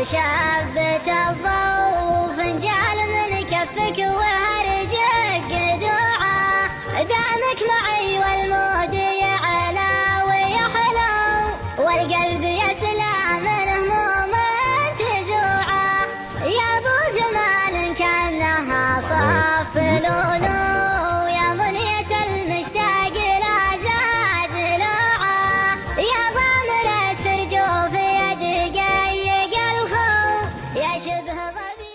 شبت الضوء فنجال من كفك وهرجك دعاء دامك معي والمود يعلى ويحلو والقلب يسلى من هموم تزوعا يا ابو زمان كانها صف لولو يا منية المشتاق لا زاد لوعا يا ضامن السرجوف يا دقيق الخوف يا شبه ظبي